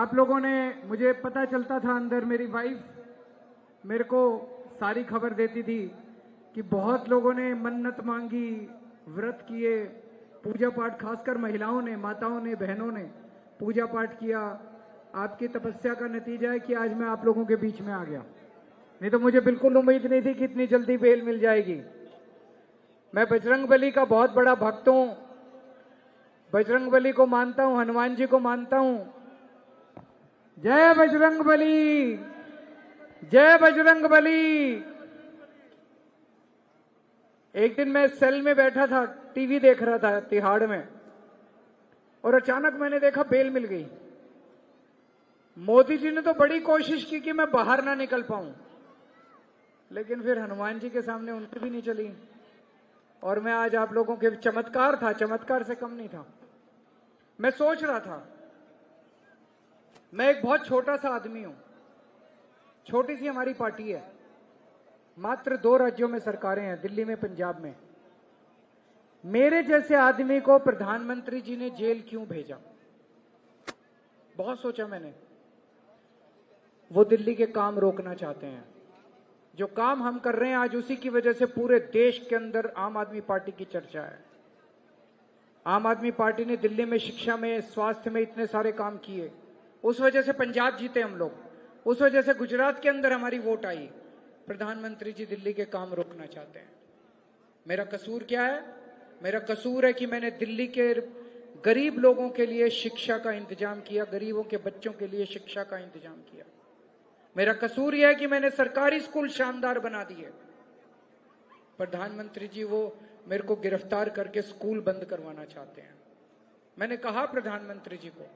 आप लोगों ने, मुझे पता चलता था अंदर, मेरी वाइफ मेरे को सारी खबर देती थी कि बहुत लोगों ने मन्नत मांगी, व्रत किए, पूजा पाठ, खासकर महिलाओं ने, माताओं ने, बहनों ने पूजा पाठ किया। आपकी तपस्या का नतीजा है कि आज मैं आप लोगों के बीच में आ गया। नहीं तो मुझे बिल्कुल उम्मीद नहीं थी कि इतनी जल्दी बेल मिल जाएगी। मैं बजरंगबली का बहुत बड़ा भक्त हूं, बजरंगबली को मानता हूं, हनुमान जी को मानता हूं। जय बजरंगबली, जय बजरंगबली। एक दिन मैं सेल में बैठा था, टीवी देख रहा था तिहाड़ में, और अचानक मैंने देखा बेल मिल गई। मोदी जी ने तो बड़ी कोशिश की कि मैं बाहर ना निकल पाऊं, लेकिन फिर हनुमान जी के सामने उनकी भी नहीं चली, और मैं आज आप लोगों के, चमत्कार था, चमत्कार से कम नहीं था। मैं सोच रहा था, मैं एक बहुत छोटा सा आदमी हूं, छोटी सी हमारी पार्टी है, मात्र 2 राज्यों में सरकारें हैं, दिल्ली में, पंजाब में। मेरे जैसे आदमी को प्रधानमंत्री जी ने जेल क्यों भेजा? बहुत सोचा मैंने। वो दिल्ली के काम रोकना चाहते हैं। जो काम हम कर रहे हैं आज, उसी की वजह से पूरे देश के अंदर आम आदमी पार्टी की चर्चा है। आम आदमी पार्टी ने दिल्ली में शिक्षा में, स्वास्थ्य में इतने सारे काम किए, उस वजह से पंजाब जीते हम लोग, उस वजह से गुजरात के अंदर हमारी वोट आई। प्रधानमंत्री जी दिल्ली के काम रोकना चाहते हैं। मेरा कसूर क्या है? मेरा कसूर है कि मैंने दिल्ली के गरीब लोगों के लिए शिक्षा का इंतजाम किया, गरीबों के बच्चों के लिए शिक्षा का इंतजाम किया। मेरा कसूर यह है कि मैंने सरकारी स्कूल शानदार बना दिए। प्रधानमंत्री जी वो मेरे को गिरफ्तार करके स्कूल बंद करवाना चाहते हैं। मैंने कहा प्रधानमंत्री जी को,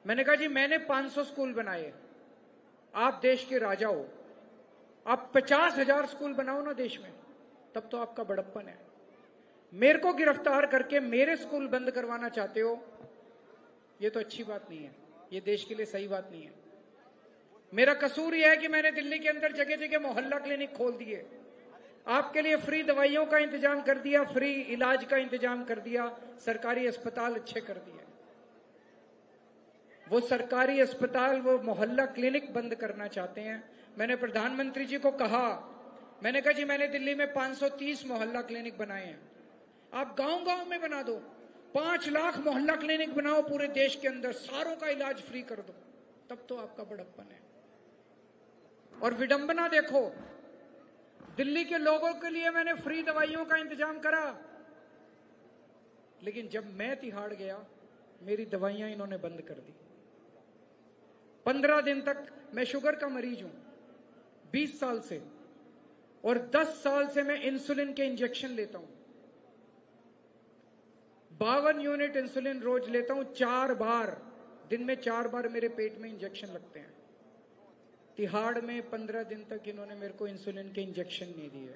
मैंने कहा जी मैंने 500 स्कूल बनाए, आप देश के राजा हो, आप 50,000 स्कूल बनाओ ना देश में, तब तो आपका बड़प्पन है। मेरे को गिरफ्तार करके मेरे स्कूल बंद करवाना चाहते हो, ये तो अच्छी बात नहीं है, ये देश के लिए सही बात नहीं है। मेरा कसूर यह है कि मैंने दिल्ली के अंदर जगह जगह मोहल्ला क्लिनिक खोल दिए, आपके लिए फ्री दवाइयों का इंतजाम कर दिया, फ्री इलाज का इंतजाम कर दिया, सरकारी अस्पताल अच्छे कर दिए। वो सरकारी अस्पताल, वो मोहल्ला क्लिनिक बंद करना चाहते हैं। मैंने प्रधानमंत्री जी को कहा, मैंने कहा जी मैंने दिल्ली में 530 मोहल्ला क्लिनिक बनाए हैं, आप गांव गांव में बना दो, 5 लाख मोहल्ला क्लिनिक बनाओ पूरे देश के अंदर, सारों का इलाज फ्री कर दो, तब तो आपका बड़प्पन है। और विडंबना देखो, दिल्ली के लोगों के लिए मैंने फ्री दवाइयों का इंतजाम करा, लेकिन जब मैं तिहाड़ गया, मेरी दवाइयां इन्होंने बंद कर दी। 15 दिन तक, मैं शुगर का मरीज हूं 20 साल से, और 10 साल से मैं इंसुलिन के इंजेक्शन लेता हूं। 52 यूनिट इंसुलिन रोज लेता हूं, 4 बार दिन में, 4 बार मेरे पेट में इंजेक्शन लगते हैं। तिहाड़ में 15 दिन तक इन्होंने मेरे को इंसुलिन के इंजेक्शन नहीं दिए,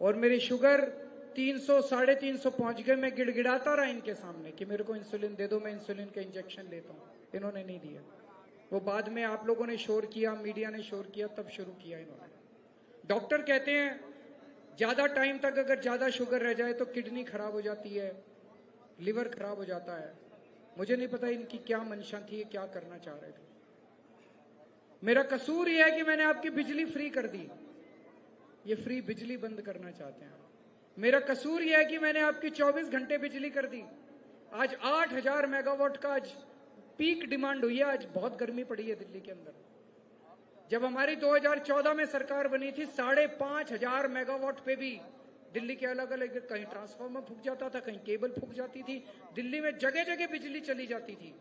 और मेरी शुगर 300, 350 पहुंच गए। मैं गिड़गिड़ाता रहा इनके सामने कि मेरे को इंसुलिन दे दो, मैं इंसुलिन के इंजेक्शन लेता हूं, इन्होंने नहीं दिया। वो बाद में आप लोगों ने शोर किया, मीडिया ने शोर किया, तब शुरू किया इन्होंने। डॉक्टर कहते हैं ज्यादा टाइम तक अगर ज्यादा शुगर रह जाए तो किडनी खराब हो जाती है, लिवर खराब हो जाता है। मुझे नहीं पता इनकी क्या मंशा थी, क्या करना चाह रहे थे। मेरा कसूर यह है कि मैंने आपकी बिजली फ्री कर दी, ये फ्री बिजली बंद करना चाहते हैं। मेरा कसूर यह है कि मैंने आपकी 24 घंटे बिजली कर दी। आज 8,000 मेगावाट का आज पीक डिमांड हुई है। आज बहुत गर्मी पड़ी है दिल्ली के अंदर। जब हमारी 2014 में सरकार बनी थी, 5,500 मेगावाट पे भी दिल्ली के अलग अलग, कहीं ट्रांसफार्मर फूक जाता था, कहीं केबल फूक जाती थी, दिल्ली में जगह जगह बिजली चली जाती थी।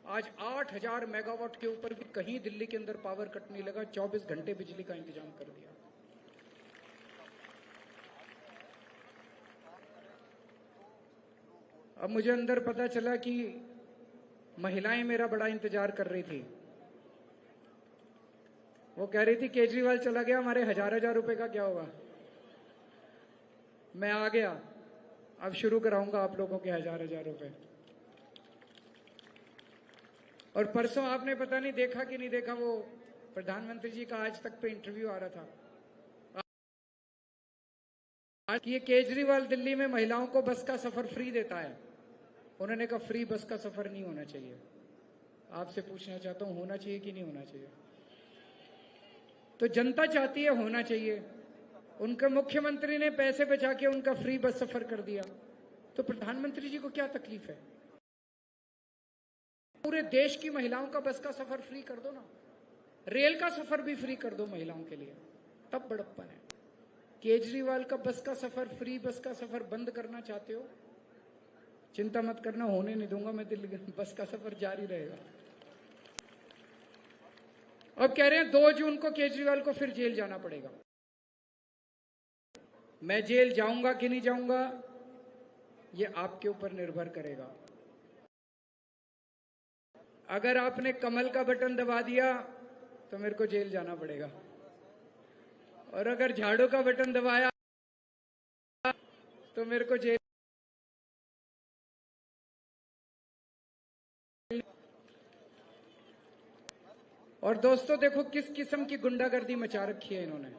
आज 8,000 मेगावाट के ऊपर भी कहीं दिल्ली के अंदर पावर कट नहीं लगा, 24 घंटे बिजली का इंतजाम कर दिया। अब मुझे अंदर पता चला कि महिलाएं मेरा बड़ा इंतजार कर रही थी। वो कह रही थी केजरीवाल चला गया, हमारे 1,000 रुपए का क्या होगा। मैं आ गया, अब शुरू कराऊंगा आप लोगों के 1,000 रुपए। और परसों आपने पता नहीं देखा कि नहीं देखा, वो प्रधानमंत्री जी का आज तक पे इंटरव्यू आ रहा था। आज ये केजरीवाल दिल्ली में महिलाओं को बस का सफर फ्री देता है, उन्होंने कहा फ्री बस का सफर नहीं होना चाहिए। आपसे पूछना चाहता हूं, होना चाहिए कि नहीं होना चाहिए? तो जनता चाहती है होना चाहिए। उनका मुख्यमंत्री ने पैसे बचा के उनका फ्री बस सफर कर दिया, तो प्रधानमंत्री जी को क्या तकलीफ है? पूरे देश की महिलाओं का बस का सफर फ्री कर दो ना, रेल का सफर भी फ्री कर दो महिलाओं के लिए, तब बड़प्पन है। केजरीवाल का बस का सफर, फ्री बस का सफर बंद करना चाहते हो? चिंता मत करना, होने नहीं दूंगा मैं, दिल्ली बस का सफर जारी रहेगा। अब कह रहे हैं 2 जून को केजरीवाल को फिर जेल जाना पड़ेगा। मैं जेल जाऊंगा कि नहीं जाऊंगा, ये आपके ऊपर निर्भर करेगा। अगर आपने कमल का बटन दबा दिया तो मेरे को जेल जाना पड़ेगा, और अगर झाड़ू का बटन दबाया तो मेरे को जेल। और दोस्तों देखो किस किस्म की गुंडागर्दी मचा रखी है इन्होंने।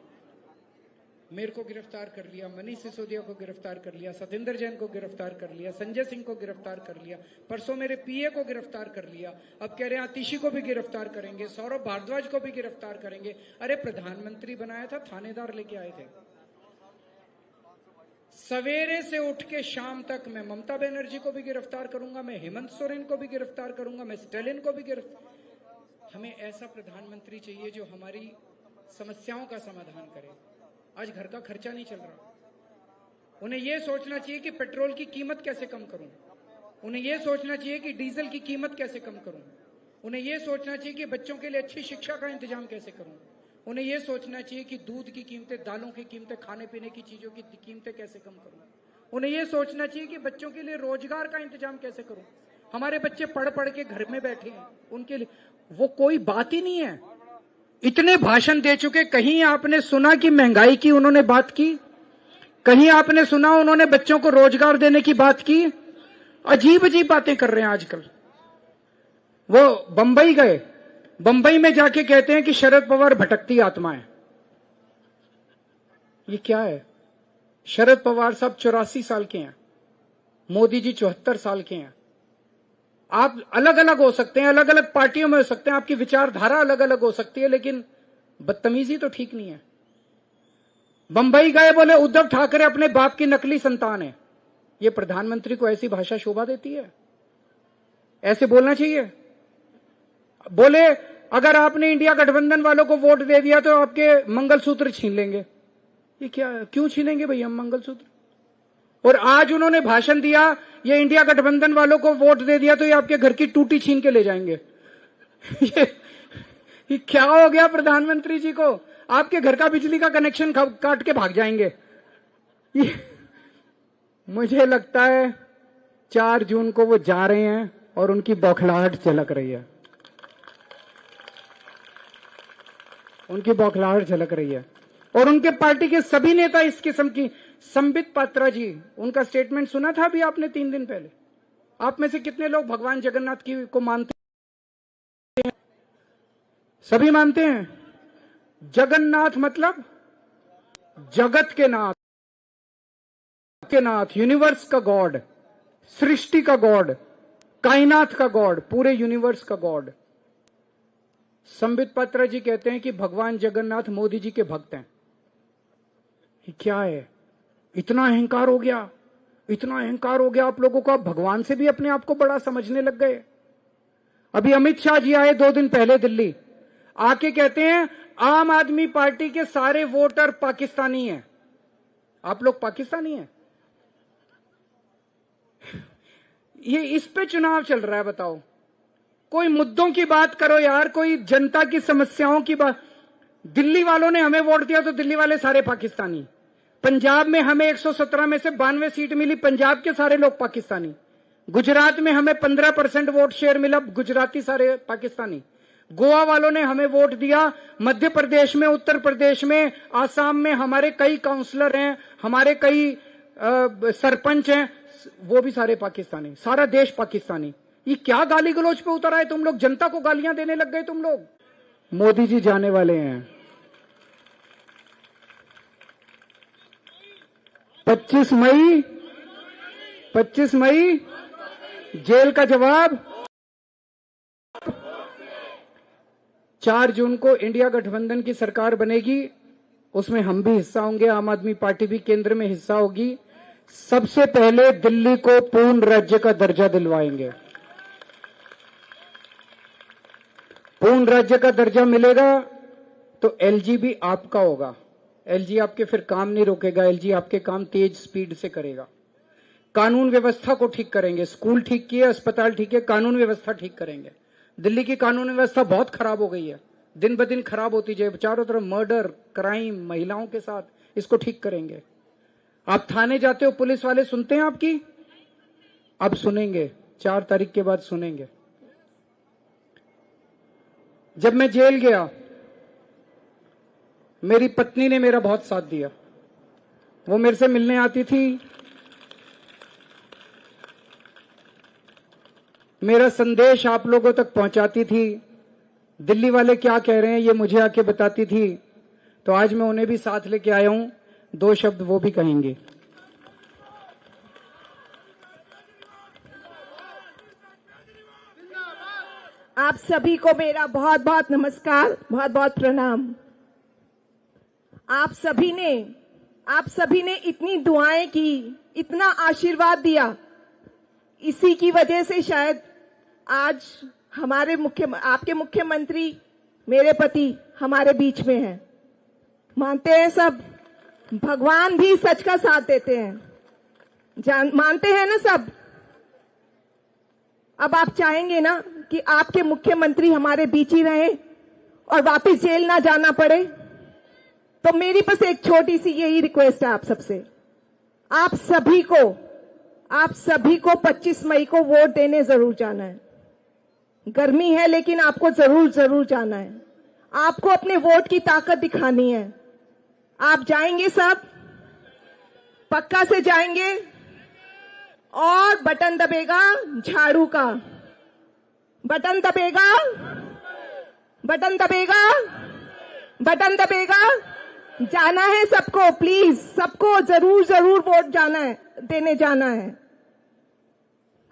मेरे को गिरफ्तार कर लिया, मनीष सिसोदिया को गिरफ्तार कर लिया, सतेंद्र जैन को गिरफ्तार कर लिया, संजय सिंह को गिरफ्तार कर लिया, परसों मेरे पीए को गिरफ्तार कर लिया, अब कह रहे हैं आतिशी को भी गिरफ्तार करेंगे, सौरभ भारद्वाज को भी गिरफ्तार करेंगे। अरे प्रधानमंत्री बनाया था, थानेदार लेके आए थे। सवेरे से उठ के शाम तक मैं ममता बनर्जी को भी गिरफ्तार करूंगा, मैं हेमंत सोरेन को भी गिरफ्तार करूंगा, मैं स्टालिन को भी गिरफ्तार। हमें ऐसा प्रधानमंत्री चाहिए जो हमारी समस्याओं का समाधान करे। आज घर का खर्चा नहीं चल रहा, उन्हें यह सोचना चाहिए कि पेट्रोल की कीमत कैसे कम करूं, उन्हें यह सोचना चाहिए कि डीजल की कीमत कैसे कम करूं, उन्हें यह सोचना चाहिए कि बच्चों के लिए अच्छी शिक्षा का इंतजाम कैसे करूं, उन्हें यह सोचना चाहिए कि दूध की कीमतें, दालों की कीमतें, खाने पीने की चीजों की कीमतें कैसे कम करूं, उन्हें यह सोचना चाहिए कि बच्चों के लिए रोजगार का इंतजाम कैसे करूं। हमारे बच्चे पढ़ पढ़ के घर में बैठे हैं, उनके लिए वो कोई बात ही नहीं है। इतने भाषण दे चुके, कहीं आपने सुना कि महंगाई की उन्होंने बात की? कहीं आपने सुना उन्होंने बच्चों को रोजगार देने की बात की? अजीब अजीब बातें कर रहे हैं आजकल। वो बंबई गए, बंबई में जाके कहते हैं कि शरद पवार भटकती आत्मा है। ये क्या है? शरद पवार साहब 84 साल के हैं, मोदी जी 74 साल के हैं। आप अलग अलग हो सकते हैं, अलग अलग पार्टियों में हो सकते हैं, आपकी विचारधारा अलग अलग हो सकती है, लेकिन बदतमीजी तो ठीक नहीं है। बंबई गए, बोले उद्धव ठाकरे अपने बाप की नकली संतान है। ये प्रधानमंत्री को ऐसी भाषा शोभा देती है? ऐसे बोलना चाहिए? बोले अगर आपने इंडिया गठबंधन वालों को वोट दे दिया तो आपके मंगलसूत्र छीन लेंगे। ये क्या, क्यों छीनेंगे भाई हम मंगलसूत्र? और आज उन्होंने भाषण दिया, ये इंडिया गठबंधन वालों को वोट दे दिया तो ये आपके घर की टूटी छीन के ले जाएंगे। ये क्या हो गया प्रधानमंत्री जी को? आपके घर का बिजली का कनेक्शन काट के भाग जाएंगे। मुझे लगता है 4 जून को वो जा रहे हैं और उनकी बौखलाहट झलक रही है, उनकी बौखलाहट झलक रही है। और उनके पार्टी के सभी नेता इस किस्म की। संबित पात्रा जी, उनका स्टेटमेंट सुना था अभी आपने 3 दिन पहले? आप में से कितने लोग भगवान जगन्नाथ की को मानते हैं? सभी मानते हैं। जगन्नाथ मतलब जगत के नाथ, यूनिवर्स का गॉड, सृष्टि का गॉड, कायनात का गॉड, पूरे यूनिवर्स का गॉड। संबित पात्रा जी कहते हैं कि भगवान जगन्नाथ मोदी जी के भक्त हैं। ये क्या है? इतना अहंकार हो गया, इतना अहंकार हो गया आप लोगों को, आप भगवान से भी अपने आप को बड़ा समझने लग गए। अभी अमित शाह जी आए 2 दिन पहले दिल्ली, आके कहते हैं आम आदमी पार्टी के सारे वोटर पाकिस्तानी हैं। आप लोग पाकिस्तानी हैं? ये इस पे चुनाव चल रहा है, बताओ। कोई मुद्दों की बात करो यार, कोई जनता की समस्याओं की बात। दिल्ली वालों ने हमें वोट दिया तो दिल्ली वाले सारे पाकिस्तानी। पंजाब में हमें 117 में से 92 सीट मिली, पंजाब के सारे लोग पाकिस्तानी। गुजरात में हमें 15% वोट शेयर मिला, गुजराती सारे पाकिस्तानी। गोवा वालों ने हमें वोट दिया, मध्य प्रदेश में, उत्तर प्रदेश में, आसाम में हमारे कई काउंसलर हैं, हमारे कई सरपंच हैं, वो भी सारे पाकिस्तानी, सारा देश पाकिस्तानी। ये क्या गाली गलौज पे उतर आए तुम लोग? जनता को गालियां देने लग गए तुम लोग। मोदी जी जाने वाले हैं 25 मई, 25 मई जेल का जवाब 4 जून को इंडिया गठबंधन की सरकार बनेगी, उसमें हम भी हिस्सा होंगे, आम आदमी पार्टी भी केंद्र में हिस्सा होगी। सबसे पहले दिल्ली को पूर्ण राज्य का दर्जा दिलवाएंगे। पूर्ण राज्य का दर्जा मिलेगा तो एलजी भी आपका होगा। एलजी आपके फिर काम नहीं रोकेगा, एलजी आपके काम तेज स्पीड से करेगा। कानून व्यवस्था को ठीक करेंगे, स्कूल ठीक किए, अस्पताल ठीक है, कानून व्यवस्था ठीक करेंगे। दिल्ली की कानून व्यवस्था बहुत खराब हो गई है, दिन ब दिन खराब होती जाए, चारों तरफ मर्डर, क्राइम, महिलाओं के साथ, इसको ठीक करेंगे। आप थाने जाते हो, पुलिस वाले सुनते हैं आपकी? अब सुनेंगे, 4 तारीख के बाद सुनेंगे। जब मैं जेल गया, मेरी पत्नी ने मेरा बहुत साथ दिया। वो मेरे से मिलने आती थी, मेरा संदेश आप लोगों तक पहुंचाती थी, दिल्ली वाले क्या कह रहे हैं ये मुझे आके बताती थी। तो आज मैं उन्हें भी साथ लेके आया हूं, 2 शब्द वो भी कहेंगे। आप सभी को मेरा बहुत बहुत नमस्कार, बहुत बहुत प्रणाम। आप सभी ने इतनी दुआएं की, इतना आशीर्वाद दिया, इसी की वजह से शायद आज आपके मुख्यमंत्री मेरे पति हमारे बीच में हैं। मानते हैं सब, भगवान भी सच का साथ देते हैं, मानते हैं ना सब। अब आप चाहेंगे ना कि आपके मुख्यमंत्री हमारे बीच ही रहे और वापस जेल ना जाना पड़े? तो मेरी बस एक छोटी सी यही रिक्वेस्ट है आप सबसे, आप सभी को 25 मई को वोट देने जरूर जाना है। गर्मी है लेकिन आपको जरूर जाना है। आपको अपने वोट की ताकत दिखानी है। आप जाएंगे सब, पक्का से जाएंगे, और बटन दबेगा झाड़ू का, बटन दबेगा, बटन दबेगा, बटन दबेगा। जाना है सबको, प्लीज सबको जरूर वोट देने जाना है।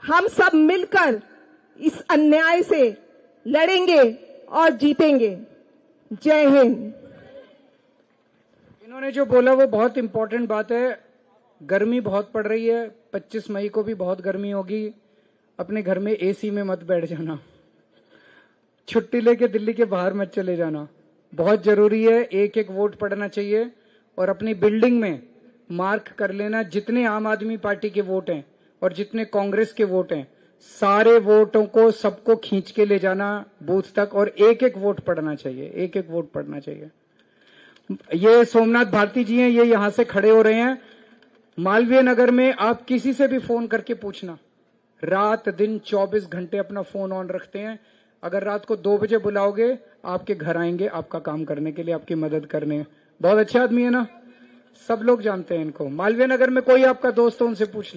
हम सब मिलकर इस अन्याय से लड़ेंगे और जीतेंगे। जय हिंद। इन्होंने जो बोला वो बहुत इंपॉर्टेंट बात है। गर्मी बहुत पड़ रही है, 25 मई को भी बहुत गर्मी होगी। अपने घर में एसी में मत बैठ जाना, छुट्टी लेके दिल्ली के बाहर मत चले जाना, बहुत जरूरी है। एक एक वोट पड़ना चाहिए और अपनी बिल्डिंग में मार्क कर लेना जितने आम आदमी पार्टी के वोट हैं और जितने कांग्रेस के वोट हैं, सारे वोटों को सबको खींच के ले जाना बूथ तक, और एक एक वोट पड़ना चाहिए, एक एक वोट पड़ना चाहिए। ये सोमनाथ भारती जी हैं, ये यहां से खड़े हो रहे हैं। मालवीय नगर में आप किसी से भी फोन करके पूछना, रात दिन 24 घंटे अपना फोन ऑन रखते हैं। अगर रात को 2 बजे बुलाओगे, आपके घर आएंगे आपका काम करने के लिए, आपकी मदद करने। बहुत अच्छे आदमी है ना, सब लोग जानते हैं इनको। मालवीय नगर में कोई आपका दोस्त हो, उनसे पूछ